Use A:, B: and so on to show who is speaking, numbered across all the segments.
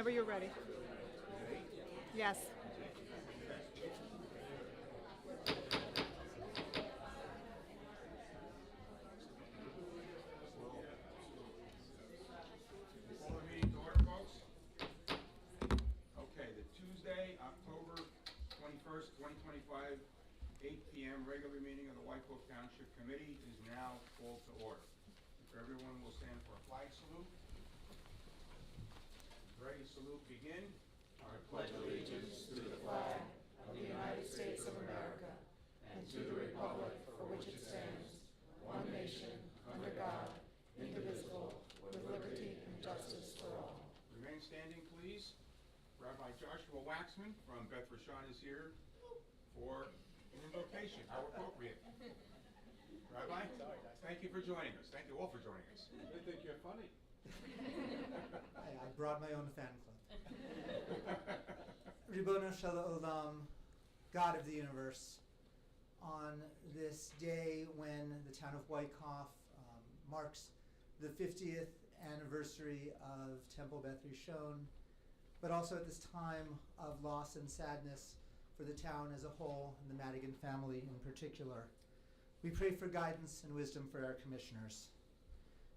A: Whenever you're ready. Yes.
B: Call the meeting to order, folks. Okay, the Tuesday, October 21st, 2025, 8 p.m. regular meeting of the Wyckoff Township Committee is now called to order. If everyone will stand for a flag salute. Ready, salute, begin.
C: I pledge allegiance to the flag of the United States of America and to the republic for which it stands, one nation, under God, indivisible, with liberty and justice for all.
B: Remain standing, please. Rabbi Joshua Waxman from Beth Rashan is here for an invocation. How appropriate. Rabbi, thank you for joining us. Thank you all for joining us.
D: They think you're funny.
E: I brought my own fan club. Ribono Shel Olam, God of the universe, on this day when the town of Wyckoff marks the 50th anniversary of Temple Beth Rishon, but also at this time of loss and sadness for the town as a whole and the Madigan family in particular, we pray for guidance and wisdom for our commissioners.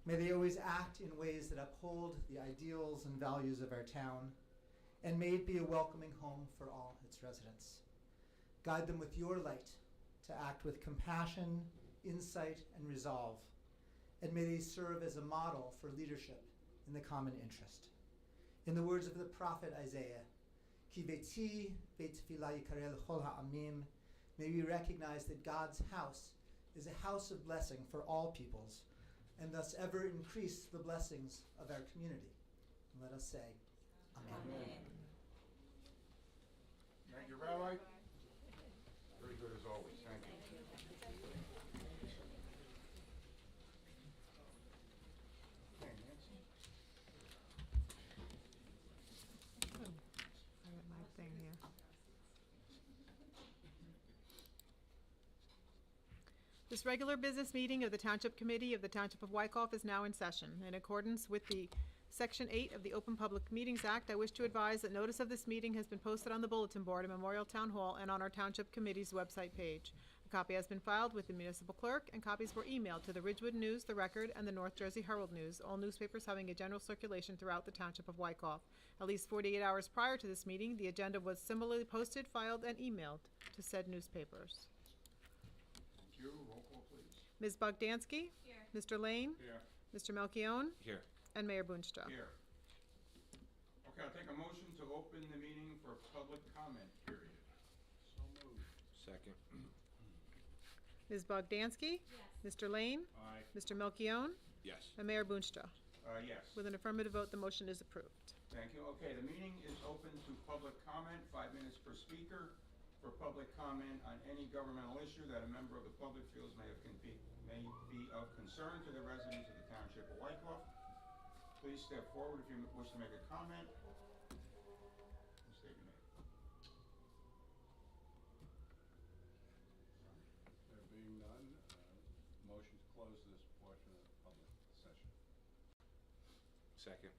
E: May they always act in ways that uphold the ideals and values of our town, and may it be a welcoming home for all its residents. Guide them with your light to act with compassion, insight, and resolve, and may they serve as a model for leadership in the common interest. In the words of the prophet Isaiah, Ki beiti beit tefillah yikareh l'chol ha'amim, may we recognize that God's house is a house of blessing for all peoples, and thus ever increase the blessings of our community. And let us say, Amen.
C: Amen.
B: Thank you, Rabbi. Very good as always. Thank you. Okay, Nancy.
A: I got my thing here. This regular business meeting of the Township Committee of the Township of Wyckoff is now in session. In accordance with the Section 8 of the Open Public Meetings Act, I wish to advise that notice of this meeting has been posted on the bulletin board at Memorial Town Hall and on our Township Committee's website page. A copy has been filed with the municipal clerk, and copies were emailed to the Ridgewood News, the Record, and the North Jersey Herald News, all newspapers having a general circulation throughout the Township of Wyckoff. At least 48 hours prior to this meeting, the agenda was similarly posted, filed, and emailed to said newspapers.
B: Thank you. Roll call, please.
A: Ms. Bogdansky? Here. Mr. Lane?
B: Here.
A: Mr. Melchiong?
D: Here.
A: And Mayor Boonstra.
B: Here. Okay, I'll take a motion to open the meeting for public comment period.
D: So moved. Second.
A: Ms. Bogdansky? Yes. Mr. Lane?
D: Aye.
A: Mr. Melchiong?
D: Yes.
A: And Mayor Boonstra.
B: Yes.
A: With an affirmative vote, the motion is approved.
B: Thank you. Okay, the meeting is open to public comment, 5 minutes per speaker. For public comment on any governmental issue that a member of the public feels may be of concern to the residents of the Township of Wyckoff. Please step forward if you wish to make a comment. State your name.
D: There being none, motion to close this portion of the public session. Second.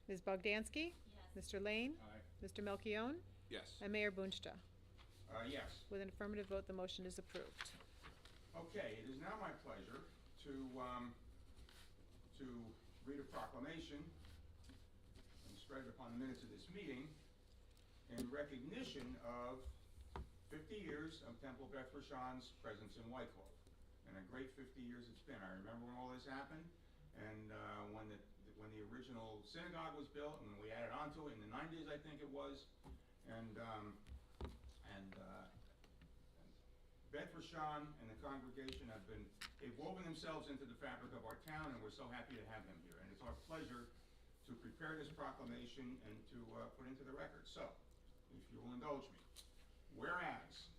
A: Ms. Bogdansky? Yes. Mr. Lane?
D: Aye.
A: Mr. Melchiong?
D: Yes.
A: And Mayor Boonstra.
B: Yes.
A: With an affirmative vote, the motion is approved.
B: Okay, it is now my pleasure to read a proclamation and spread it upon the minutes of this meeting in recognition of 50 years of Temple Beth Rashan's presence in Wyckoff. And a great 50 years it's been. I remember when all this happened, and when the original synagogue was built, and we added on to it in the 90s, I think it was, and Beth Rashan and the congregation they've woven themselves into the fabric of our town, and we're so happy to have them here. And it's our pleasure to prepare this proclamation and to put into the record. So, if you will indulge me. Whereas,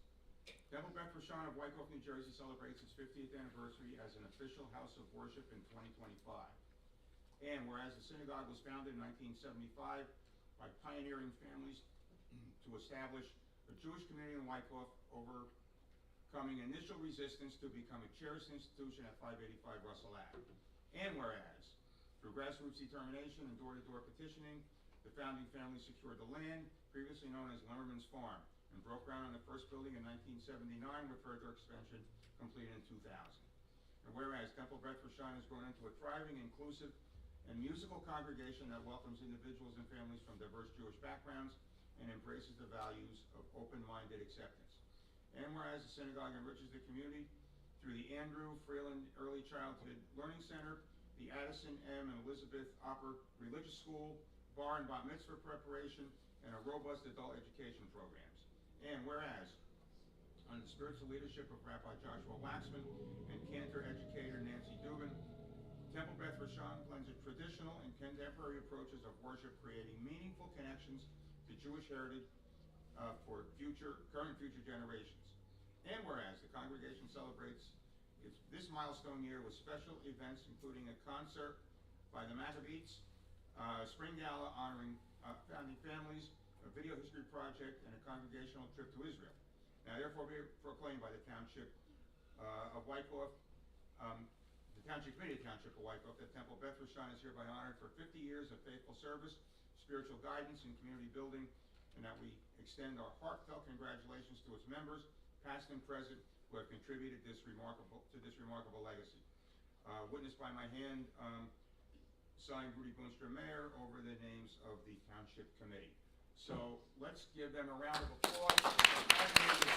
B: Temple Beth Rashan of Wyckoff, New Jersey celebrates its 50th anniversary as an official house of worship in 2025. And whereas the synagogue was founded in 1975 by pioneering families to establish a Jewish community in Wyckoff, overcoming initial resistance to become a cherished institution at 585 Russell Ave. And whereas Through grassroots determination and door-to-door petitioning, the founding family secured the land, previously known as Lemmerman's Farm, and broke ground on the first building in 1979, with further expansion completed in 2000. And whereas Temple Bedford Shine has grown into a thriving, inclusive, and musical congregation that welcomes individuals and families from diverse Jewish backgrounds and embraces the values of open-minded acceptance. And whereas the synagogue enriches the community through the Andrew Freeland Early Childhood Learning Center, the Addison M. and Elizabeth Opper Religious School, bar and bat mitzvah preparation, and a robust adult education programs. And whereas, under the spiritual leadership of Rabbi Joshua Waxman and cantor educator Nancy Dubin, Temple Bedford Shine blends the traditional and contemporary approaches of worship, creating meaningful connections to Jewish heritage for current and future generations. And whereas the congregation celebrates this milestone year with special events, including a concert by the Maccabees, spring gala honoring founding families, a video history project, and a congregational trip to Israel. Now therefore be proclaimed by the Township of Wyckoff, the Township Committee of Township of Wyckoff, that Temple Bedford Shine is hereby honored for 50 years of faithful service, spiritual guidance, and community building, and that we extend our heartfelt congratulations to its members, past and present, who have contributed to this remarkable legacy. Witnessed by my hand, signed Rudy Boonstra, Mayor, over the names of the Township Committee. So let's give them a round of applause.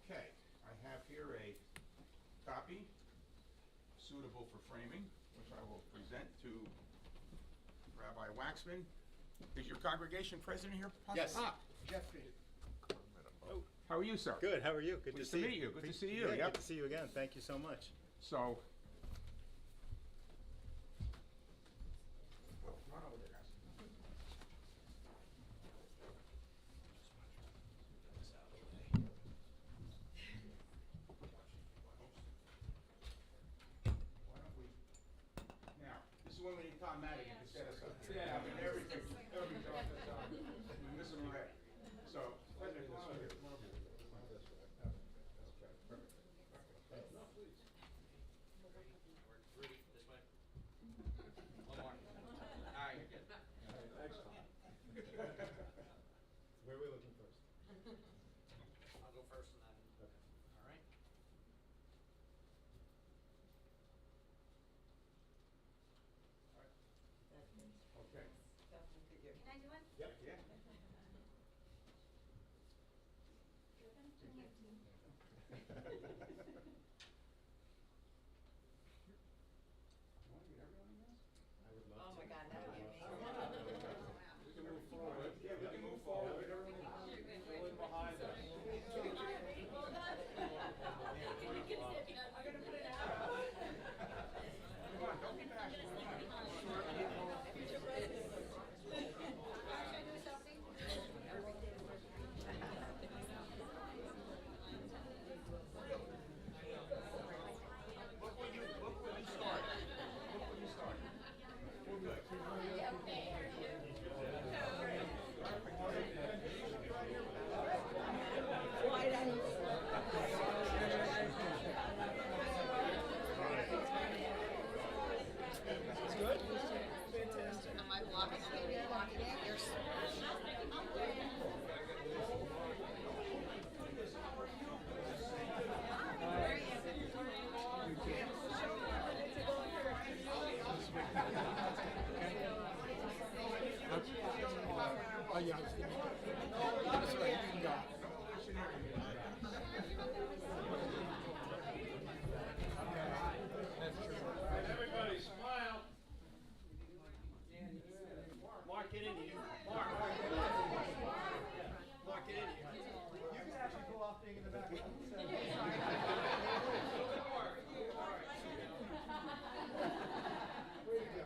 B: Okay, I have here a copy suitable for framing, which I will present to Rabbi Waxman. Is your congregation president here?
F: Yes.
B: Jeffrey. How are you, sir?
F: Good, how are you? Good
B: Pleased
F: to see
B: to meet you. Good to see you.
F: Yeah,
B: Yep.
F: good to see you again. Thank you so much.
B: So, run over there, guys. Why don't we, now, this is when we need Tom Madigan to set us up here. I mean, everything's off the top. We miss him already. So, President, come on over here.
F: Where are we looking first?
G: I'll go first and then,
F: Okay.
G: all right?
B: Okay.
H: Can I do one?
F: Yep.
B: Yeah. You want to get everyone in this?
F: I would love
H: Oh
F: to.
H: my God, that would be amazing.
B: We can move forward. Yeah, we can move forward. Everyone behind us. Come on, don't be bashful. Look where you started. Look where you started. We're good.
H: Am I blocking it? Blocking it? You're
F: Oh, yeah. That's right, you can go.
G: Everybody smile. Mark it in here. Mark. Mark it in here.
E: You can actually pull off being in the back. Way to go.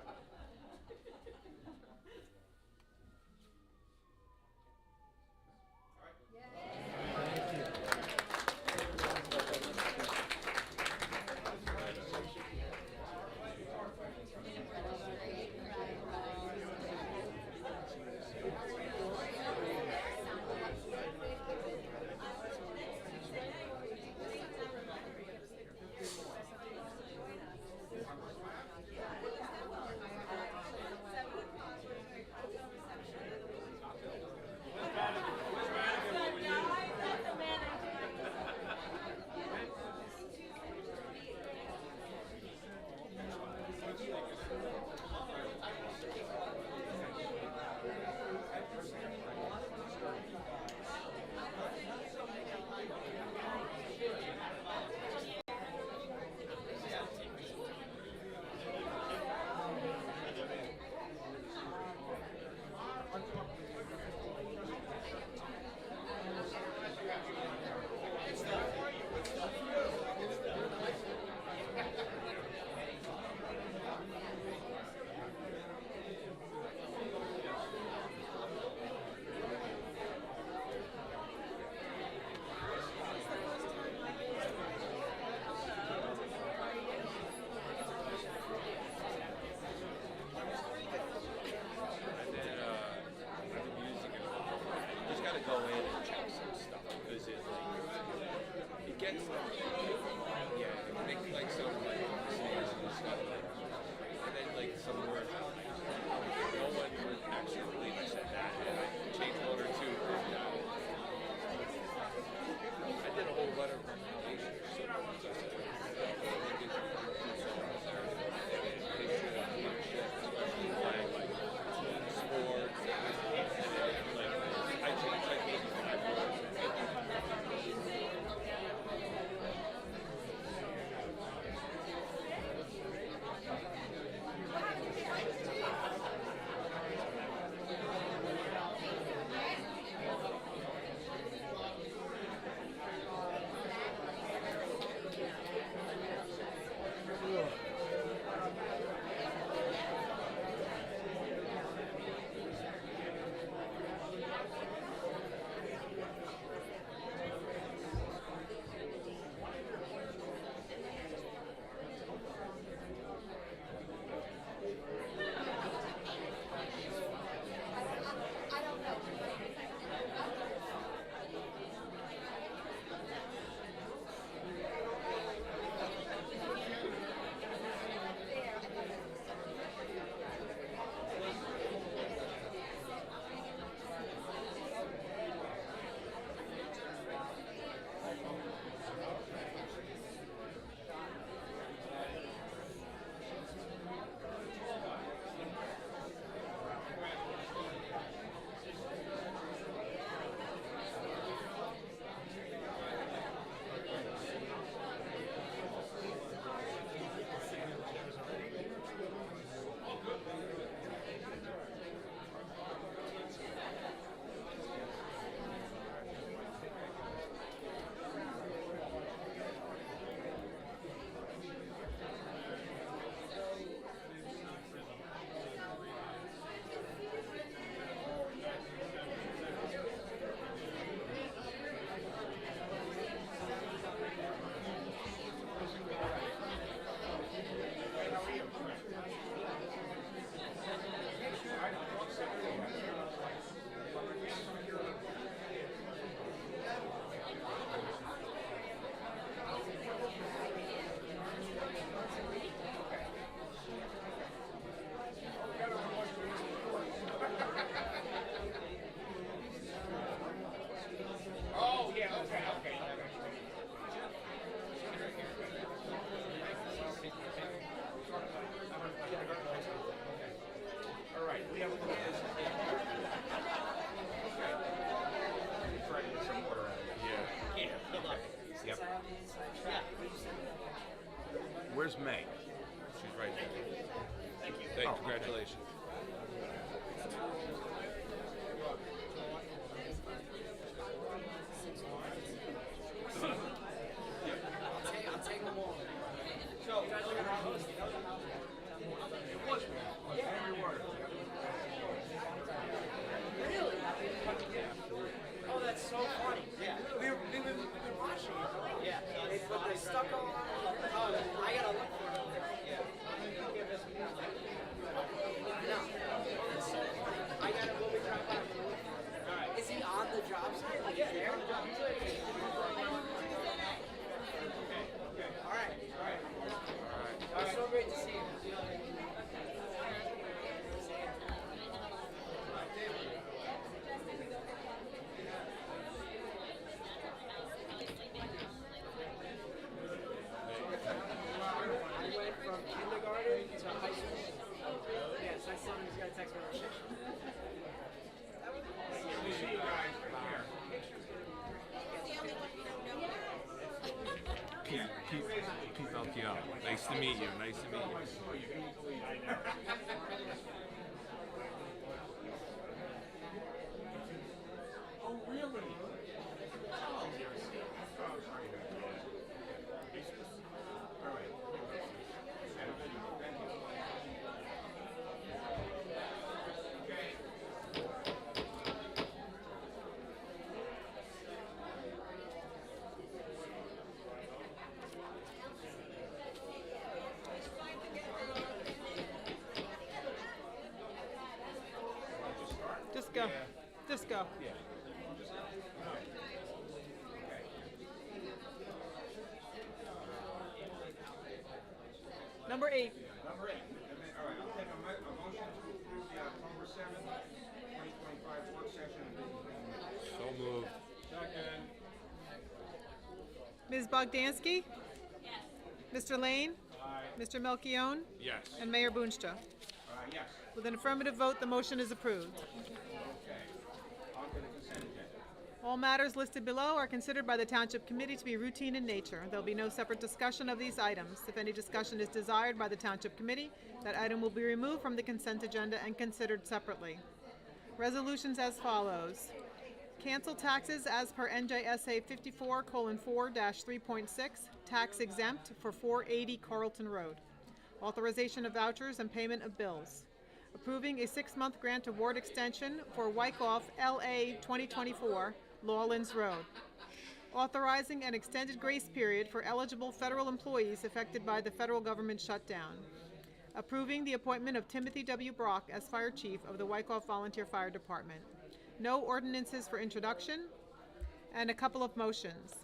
I: check some stuff because it gets yeah, it can make like some like mistakes and stuff like, and then like some words. No one would actually believe I said that, and I changed one or two. I did a whole letter of recommendation or something. So I said,
J: Where's May?
I: She's right there. Thank you. Thank you. Congratulations.
G: I'll take them all. So, you guys look at our host. It was me. Every word. Really? Oh, that's so funny. Yeah. We've been watching it. Yeah. They put the stucco on. Oh, I gotta look for it. Yeah. No. Oh, that's so funny. I gotta go and drive by. Alright. Is he on the job site? Like, yeah, there? Alright. It's so great to see you. I went from kindergarten to high school. Yes, my son just got a text message.
B: We'll see you guys right here.
J: Keith LTO. Nice to meet you. Nice to meet you.
B: Oh, really? All right.
A: Just go. Just go.
B: Yeah.
A: Number 8.
B: Number 8. All right, I'll take a motion to approve the October 7th, 2025 work session of business meeting.
J: So moved.
D: Second.
A: Ms. Bogdansky?
H: Yes.
A: Mr. Lane?
D: Aye.
A: Mr. Melchiong?
J: Yes.
A: And Mayor Boonstra.
B: Yes.
A: With an affirmative vote, the motion is approved.
B: Okay. On to the consent agenda.
A: All matters listed below are considered by the Township Committee to be routine in nature. There'll be no separate discussion of these items. If any discussion is desired by the Township Committee, that item will be removed from the consent agenda and considered separately. Resolutions as follows. Cancel taxes as per NJSA 54:4-3.6, tax exempt for 480 Carlton Road. Authorization of vouchers and payment of bills. Approving a 6-month grant award extension for Wyckoff LA 2024, Lawlands Road. Authorizing an extended grace period for eligible federal employees affected by the federal government shutdown. Approving the appointment of Timothy W. Brock as Fire Chief of the Wyckoff Volunteer Fire Department. No ordinances for introduction, and a couple of motions.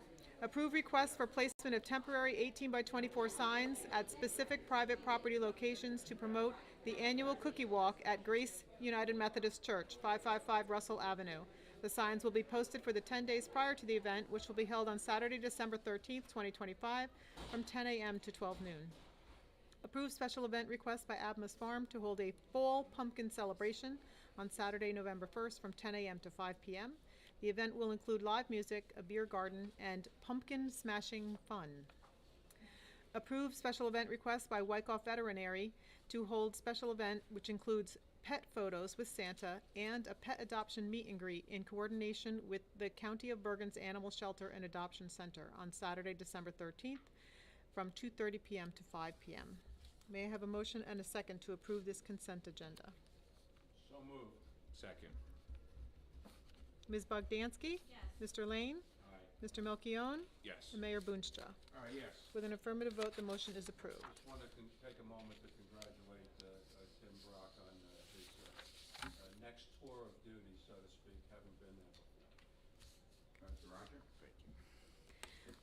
A: Approve requests for placement of temporary 18 by 24 signs at specific private property locations to promote the annual cookie walk at Grace United Methodist Church, 555 Russell Avenue. The signs will be posted for the 10 days prior to the event, which will be held on Saturday, December 13th, 2025, from 10 a.m. to 12 noon. Approve special event request by Abmas Farm to hold a fall pumpkin celebration on Saturday, November 1st, from 10 a.m. to 5 p.m. The event will include live music, a beer garden, and pumpkin smashing fun. Approve special event request by Wyckoff Veterinary to hold special event which includes pet photos with Santa and a pet adoption meet and greet in coordination with the County of Bergen's Animal Shelter and Adoption Center on Saturday, December 13th from 2:30 p.m. to 5 p.m. May I have a motion and a second to approve this consent agenda?
D: So moved.
J: Second.
A: Ms. Bogdansky?
H: Yes.
A: Mr. Lane?
D: Aye.
A: Mr. Melchiong?
J: Yes.
A: And Mayor Boonstra.
B: Yes.
A: With an affirmative vote, the motion is approved.
D: Just want to take a moment to congratulate Tim Brock on his next tour of duty, so to speak, having been there before.
B: Mr. Roger?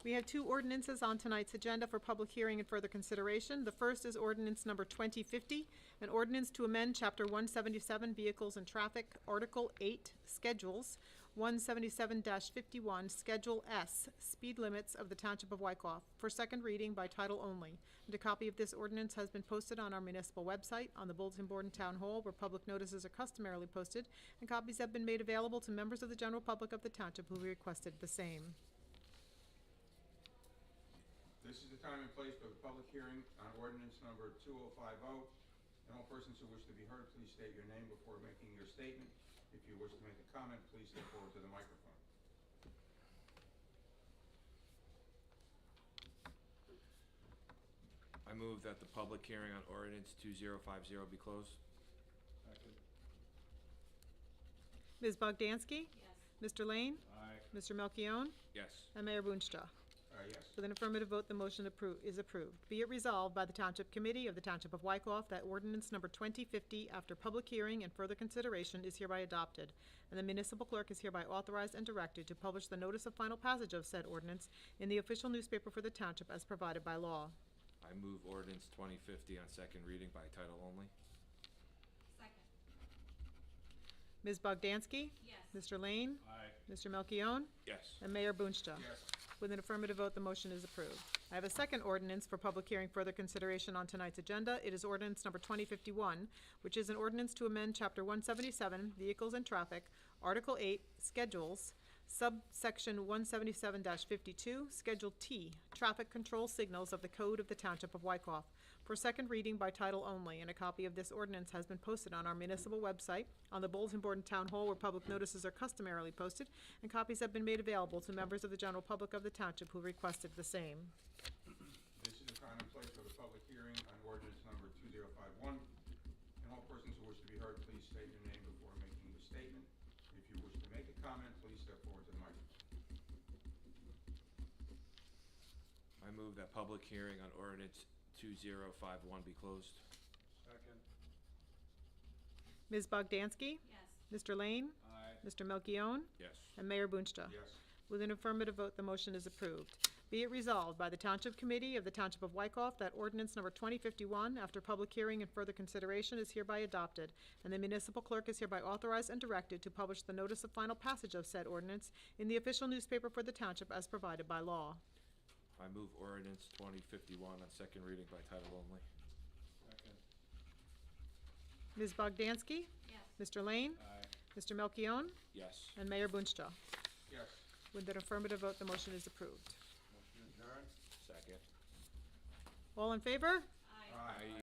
A: We have 2 ordinances on tonight's agenda for public hearing and further consideration. The first is ordinance number 2050, an ordinance to amend Chapter 177, Vehicles and Traffic, Article 8, Schedules, 177-51, Schedule S, Speed Limits of the Township of Wyckoff, for second reading by title only. And a copy of this ordinance has been posted on our municipal website, on the bulletin board in Town Hall, where public notices are customarily posted, and copies have been made available to members of the general public of the township who requested the same.
B: This is the time and place for the public hearing on ordinance number 2050. And all persons who wish to be heard, please state your name before making your statement. If you wish to make a comment, please step forward to the microphone.
J: I move that the public hearing on ordinance 2050 be closed.
D: Second.
A: Ms. Bogdansky?
H: Yes.
A: Mr. Lane?
D: Aye.
A: Mr. Melchiong?
J: Yes.
A: And Mayor Boonstra.
B: Yes.
A: With an affirmative vote, the motion is approved. Be it resolved by the Township Committee of the Township of Wyckoff that ordinance number 2050, after public hearing and further consideration, is hereby adopted, and the municipal clerk is hereby authorized and directed to publish the notice of final passage of said ordinance in the official newspaper for the township as provided by law.
J: I move ordinance 2050 on second reading by title only.
H: Second.
A: Ms. Bogdansky?
H: Yes.
A: Mr. Lane?
D: Aye.
A: Mr. Melchiong?
J: Yes.
A: And Mayor Boonstra.
B: Yes.
A: With an affirmative vote, the motion is approved. I have a second ordinance for public hearing further consideration on tonight's agenda. It is ordinance number 2051, which is an ordinance to amend Chapter 177, Vehicles and Traffic, Article 8, Schedules, subsection 177-52, Schedule T, Traffic Control Signals of the Code of the Township of Wyckoff, for second reading by title only, and a copy of this ordinance has been posted on our municipal website, on the bulletin board in Town Hall where public notices are customarily posted, and copies have been made available to members of the general public of the township who requested the same.
B: This is the time and place for the public hearing on ordinance number 2051. And all persons who wish to be heard, please state your name before making your statement. If you wish to make a comment, please step forward to the microphone.
J: I move that public hearing on ordinance 2051 be closed.
D: Second.
A: Ms. Bogdansky?
H: Yes.
A: Mr. Lane?
D: Aye.
A: Mr. Melchiong?
J: Yes.
A: And Mayor Boonstra.
B: Yes.
A: With an affirmative vote, the motion is approved. Be it resolved by the Township Committee of the Township of Wykoff that ordinance number 2051, after public hearing and further consideration, is hereby adopted, and the municipal clerk is hereby authorized and directed to publish the notice of final passage of said ordinance in the official newspaper for the township as provided by law.
J: I move ordinance 2051 on second reading by title only.
D: Second.
A: Ms. Bogdansky?
H: Yes.
A: Mr. Lane?
D: Aye.
A: Mr. Melchiong?
J: Yes.
A: And Mayor Boonstra.
B: Yes.
A: With an affirmative vote, the motion is approved.
D: Motion adjourned?
J: Second.
A: All in favor?
B: Aye.